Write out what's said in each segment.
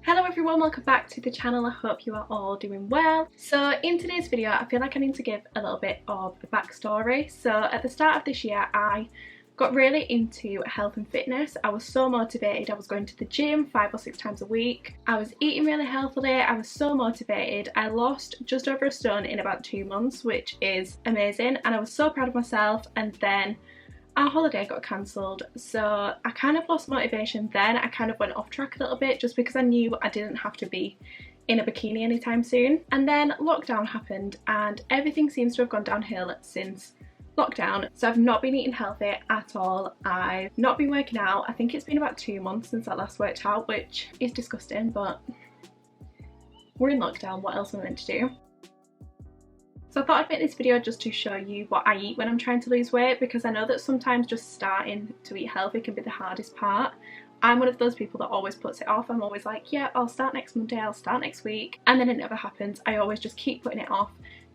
Hello everyone, welcome back to the channel. I hope you are all doing well. So in today's video I feel like I need to give a little bit of a backstory. So at the start of this year I got really into health and fitness. I was so motivated. I was going to the gym 5 or 6 times a week. I was eating really healthily. I was so motivated. I lost just over a stone in about 2 months, which is amazing, and I was so proud of myself. And then our holiday got cancelled, so I kind of lost motivation then. I kind of went off track a little bit just because I knew I didn't have to be in a bikini anytime soon. And then lockdown happened and everything seems to have gone downhill since lockdown. So I've not been eating healthy at all. I've not been working out. I think it's been about 2 months since I last worked out, which is disgusting, but we're in lockdown. What else am I meant to do? So I thought I'd make this video just to show you what I eat when I'm trying to lose weight, because I know that sometimes just starting to eat healthy can be the hardest part. I'm one of those people that always puts it off. I'm always like, yeah, I'll start next Monday, I'll start next week, and then it never happens. I always just keep putting it off.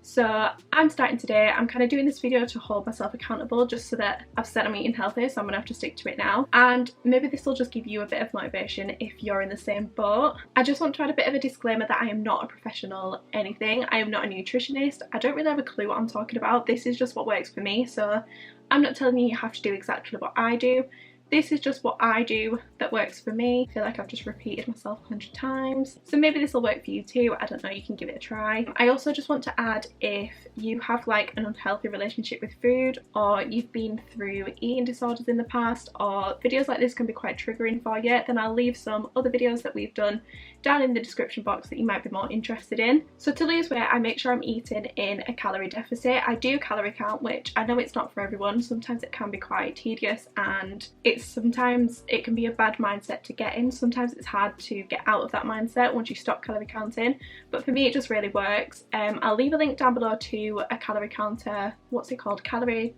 So I'm starting today. I'm kind of doing this video to hold myself accountable, just so that I've said I'm eating healthy, so I'm gonna have to stick to it now. And maybe this will just give you a bit of motivation if you're in the same boat. I just want to add a bit of a disclaimer that I am not a professional anything. I am not a nutritionist. I don't really have a clue what I'm talking about. This is just what works for me, so I'm not telling you you have to do exactly what I do. This is just what I do that works for me. I feel like I've just repeated myself 100 times. So maybe this will work for you too. I don't know, you can give it a try. I also just want to add, if you have like an unhealthy relationship with food, or you've been through eating disorders in the past, or videos like this can be quite triggering for you, then I'll leave some other videos that we've done down in the description box that you might be more interested in. So to lose weight, I make sure I'm eating in a calorie deficit. I do calorie count, which I know it's not for everyone. Sometimes it can be quite tedious, and sometimes it can be a bad mindset to get in. Sometimes it's hard to get out of that mindset once you stop calorie counting, but for me it just really works. I'll leave a link down below to a calorie counter. What's it called? Calorie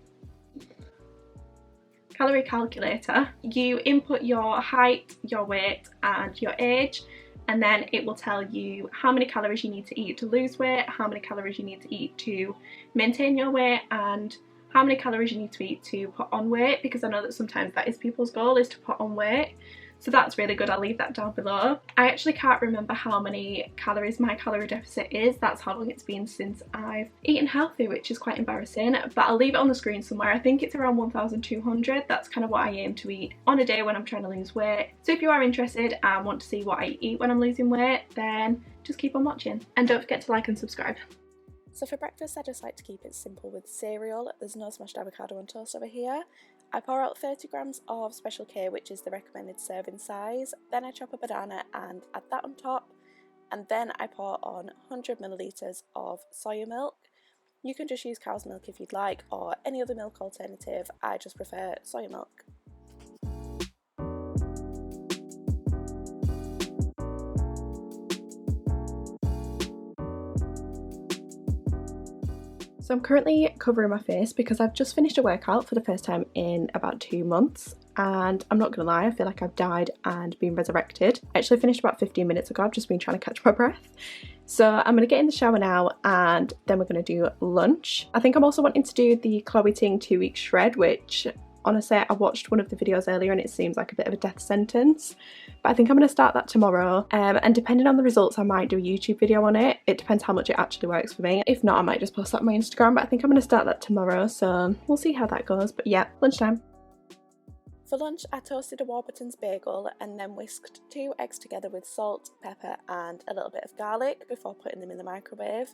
calculator. You input your height, your weight and your age, and then it will tell you how many calories you need to eat to lose weight, how many calories you need to eat to maintain your weight, and how many calories you need to eat to put on weight, because I know that sometimes that is people's goal, is to put on weight. So that's really good. I'll leave that down below. I actually can't remember how many calories my calorie deficit is. That's how long it's been since I've eaten healthy, which is quite embarrassing, but I'll leave it on the screen somewhere. I think it's around 1,200. That's kind of what I aim to eat on a day when I'm trying to lose weight. So if you are interested and want to see what I eat when I'm losing weight, then just keep on watching. And don't forget to like and subscribe. So for breakfast I just like to keep it simple with cereal. There's no smashed avocado on toast over here. I pour out 30 grams of Special K, which is the recommended serving size. Then I chop a banana and add that on top. And then I pour on 100 millilitres of soya milk. You can just use cow's milk if you'd like, or any other milk alternative. I just prefer soya milk. So I'm currently covering my face because I've just finished a workout for the first time in about 2 months, and I'm not gonna lie, I feel like I've died and been resurrected. I actually finished about 15 minutes ago. I've just been trying to catch my breath. So I'm gonna get in the shower now and then we're gonna do lunch. I think I'm also wanting to do the Chloe Ting 2-week shred, which honestly I watched one of the videos earlier and it seems like a bit of a death sentence. But I think I'm going to start that tomorrow, and depending on the results I might do a YouTube video on it. It depends how much it actually works for me. If not, I might just post that on my Instagram, but I think I'm going to start that tomorrow, so we'll see how that goes. But yeah, lunchtime. For lunch I toasted a Warburton's bagel and then whisked 2 eggs together with salt, pepper and a little bit of garlic before putting them in the microwave.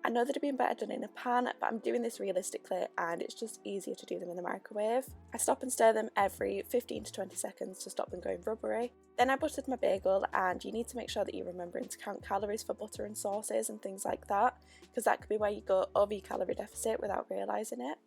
I know they'd have been better done in a pan, but I'm doing this realistically and it's just easier to do them in the microwave. I stop and stir them every 15 to 20 seconds to stop them going rubbery. Then I buttered my bagel, and you need to make sure that you're remembering to count calories for butter and sauces and things like that, because that could be where you go over your calorie deficit without realising it.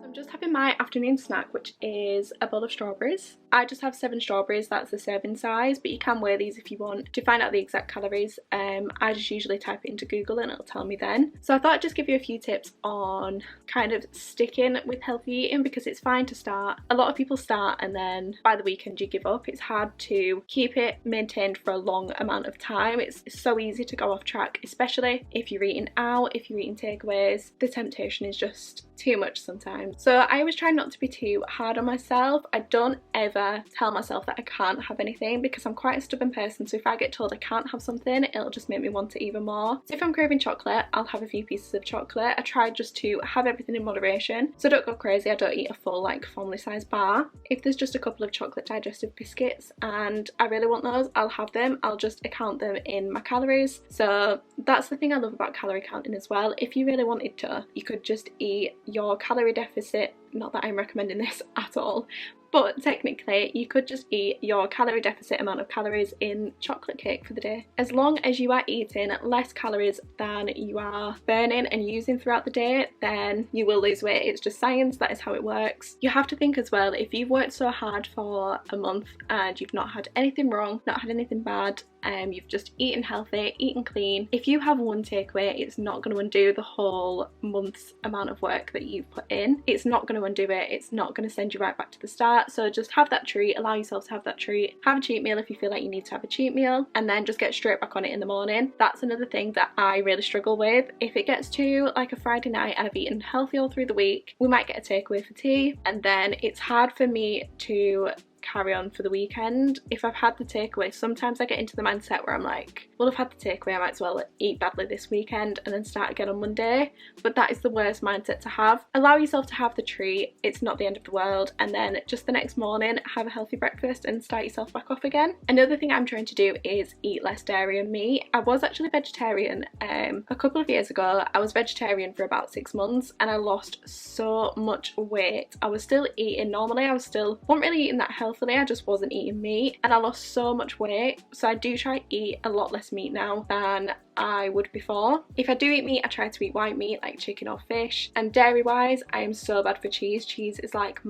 I'm just having my afternoon snack, which is a bowl of strawberries. I just have 7 strawberries, that's the serving size, but you can weigh these if you want to find out the exact calories. I just usually type it into Google and it'll tell me then. So I thought I'd just give you a few tips on kind of sticking with healthy eating, because it's fine to start. A lot of people start and then by the weekend you give up. It's hard to keep it maintained for a long amount of time. It's so easy to go off track, especially if you're eating out, if you're eating takeaways. The temptation is just too much sometimes. So I always try not to be too hard on myself. I don't ever tell myself that I can't have anything because I'm quite a stubborn person, so if I get told I can't have something, it'll just make me want it even more. So if I'm craving chocolate, I'll have a few pieces of chocolate. I try just to have everything in moderation, so I don't go crazy. I don't eat a full like family size bar. If there's just a couple of chocolate digestive biscuits and I really want those, I'll have them. I'll just account them in my calories. So that's the thing I love about calorie counting as well. If you really wanted to, you could just eat your calorie deficit, not that I'm recommending this at all, but technically you could just eat your calorie deficit amount of calories in chocolate cake for the day. As long as you are eating less calories than you are burning and using throughout the day, then you will lose weight. It's just science, that is how it works. You have to think as well, if you've worked so hard for a month and you've not had anything wrong, not had anything bad, you've just eaten healthy, eaten clean, if you have one takeaway, it's not going to undo the whole month's amount of work that you've put in. It's not going to undo it. It's not going to send you right back to the start. So just have that treat, allow yourself to have that treat, have a cheat meal if you feel like you need to have a cheat meal, and then just get straight back on it in the morning. That's another thing that I really struggle with. If it gets to like a Friday night and I've eaten healthy all through the week, we might get a takeaway for tea, and then it's hard for me to carry on for the weekend. If I've had the takeaway, sometimes I get into the mindset where I'm like, well, I've had the takeaway, I might as well eat badly this weekend and then start again on Monday. But that is the worst mindset to have. Allow yourself to have the treat, it's not the end of the world, and then just the next morning have a healthy breakfast and start yourself back off again. Another thing I'm trying to do is eat less dairy and meat. I was actually vegetarian a couple of years ago. I was vegetarian for about 6 months and I lost so much weight. I was still eating normally, I wasn't really eating that healthily, I just wasn't eating meat, and I lost so much weight. So I do try to eat a lot less meat now than I would before. If I do eat meat, I try to eat white meat like chicken or fish. And dairy wise, I am so bad for cheese. Cheese is like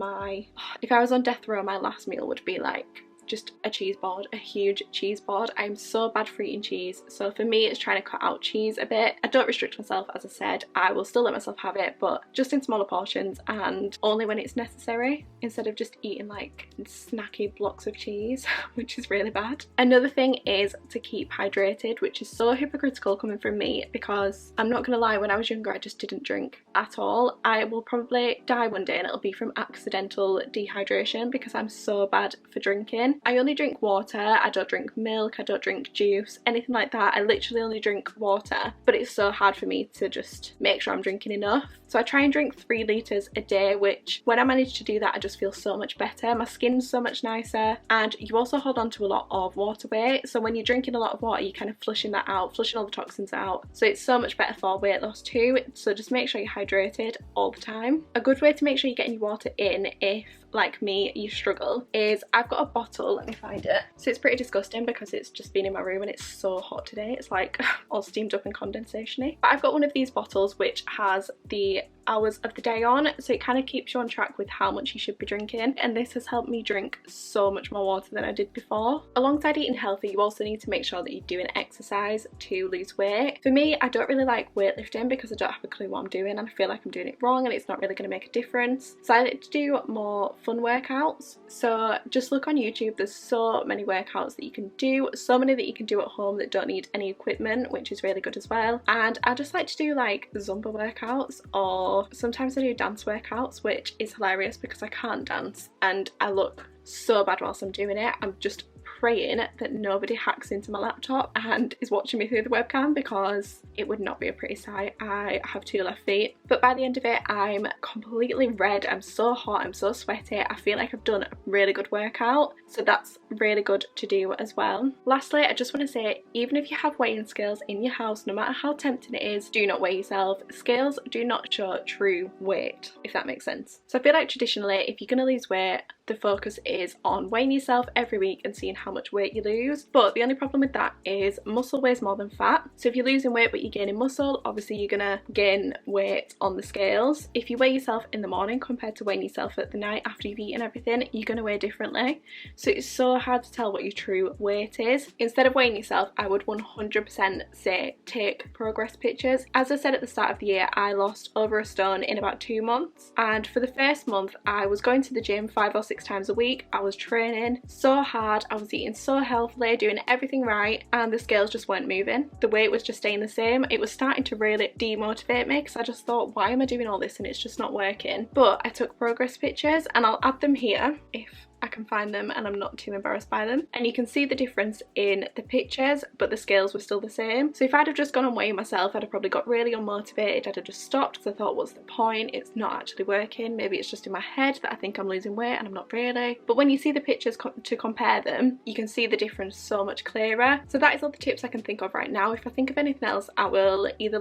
if I was on death row, my last meal would be like just a cheese board, a huge cheese board. I'm so bad for eating cheese, so for me it's trying to cut out cheese a bit. I don't restrict myself, as I said. I will still let myself have it, but just in smaller portions and only when it's necessary, instead of just eating like snacky blocks of cheese which is really bad. Another thing is to keep hydrated, which is so hypocritical coming from me, because I'm not gonna lie, when I was younger I just didn't drink at all. I will probably die one day and it'll be from accidental dehydration because I'm so bad for drinking. I only drink water, I don't drink milk, I don't drink juice, anything like that. I literally only drink water, but it's so hard for me to just make sure I'm drinking enough. So I try and drink 3 litres a day, which when I manage to do that I just feel so much better. My skin's so much nicer, and you also hold on to a lot of water weight. So when you're drinking a lot of water, you're kind of flushing that out, flushing all the toxins out. So it's so much better for weight loss too. So just make sure you're hydrated all the time. A good way to make sure you're getting your water in, if like me you struggle, is I've got a bottle, let me find it. So it's pretty disgusting because it's just been in my room and it's so hot today. It's like all steamed up and condensation-y. But I've got one of these bottles which has the hours of the day on, so it kind of keeps you on track with how much you should be drinking, and this has helped me drink so much more water than I did before. Alongside eating healthy, you also need to make sure that you're doing exercise to lose weight. For me, I don't really like weightlifting because I don't have a clue what I'm doing and I feel like I'm doing it wrong and it's not really going to make a difference. So I like to do more fun workouts. So just look on YouTube, there's so many workouts that you can do, so many that you can do at home that don't need any equipment, which is really good as well. And I just like to do like Zumba workouts, or sometimes I do dance workouts, which is hilarious because I can't dance and I look so bad whilst I'm doing it. I'm just praying that nobody hacks into my laptop and is watching me through the webcam, because it would not be a pretty sight. I have 2 left feet, but by the end of it I'm completely red, I'm so hot, I'm so sweaty. I feel like I've done a really good workout, so that's really good to do as well. Lastly, I just want to say, even if you have weighing scales in your house, no matter how tempting it is, do not weigh yourself. Scales do not show true weight, if that makes sense. So I feel like traditionally, if you're going to lose weight, the focus is on weighing yourself every week and seeing how much weight you lose. But the only problem with that is muscle weighs more than fat. So if you're losing weight but you're gaining muscle, obviously you're gonna gain weight on the scales. If you weigh yourself in the morning compared to weighing yourself at the night after you've eaten everything, you're gonna weigh differently. So it's so hard to tell what your true weight is. Instead of weighing yourself, I would 100% say take progress pictures. As I said at the start of the year, I lost over a stone in about 2 months, and for the first month I was going to the gym 5 or 6 times a week. I was training so hard, I was eating so healthily, doing everything right, and the scales just weren't moving. The weight was just staying the same. It was starting to really demotivate me because I just thought, why am I doing all this and it's just not working? But I took progress pictures, and I'll add them here if I can find them and I'm not too embarrassed by them, and you can see the difference in the pictures, but the scales were still the same. So if I'd have just gone on weighing myself, I'd have probably got really unmotivated. I'd have just stopped because I thought, what's the point? It's not actually working. Maybe it's just in my head that I think I'm losing weight and I'm not really. But when you see the pictures to compare them, you can see the difference so much clearer. So that is all the tips I can think of right now. If I think of anything else, I will either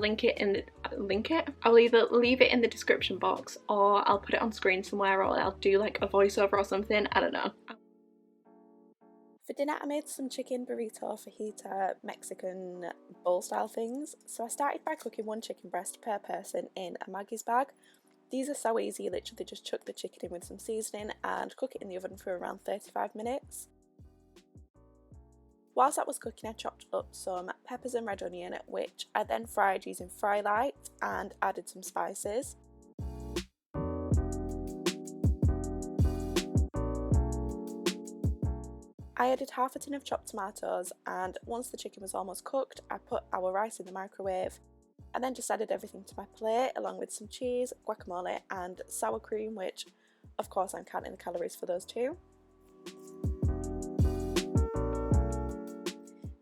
I'll either leave it in the description box, or I'll put it on screen somewhere, or I'll do like a voiceover or something. I don't know. For dinner, I made some chicken burrito fajita Mexican bowl style things. So I started by cooking 1 chicken breast per person in a Maggie's bag. These are so easy, you literally just chuck the chicken in with some seasoning and cook it in the oven for around 35 minutes. Whilst that was cooking, I chopped up some peppers and red onion, which I then fried using fry light and added some spices. I added half a tin of chopped tomatoes, and once the chicken was almost cooked, I put our rice in the microwave and then just added everything to my plate along with some cheese, guacamole and sour cream, which of course I'm counting the calories for those too.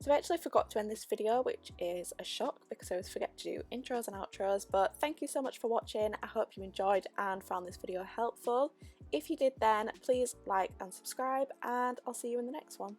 So I actually forgot to end this video, which is a shock because I always forget to do intros and outros, but thank you so much for watching. I hope you enjoyed and found this video helpful. If you did, then please like and subscribe, and I'll see you in the next one.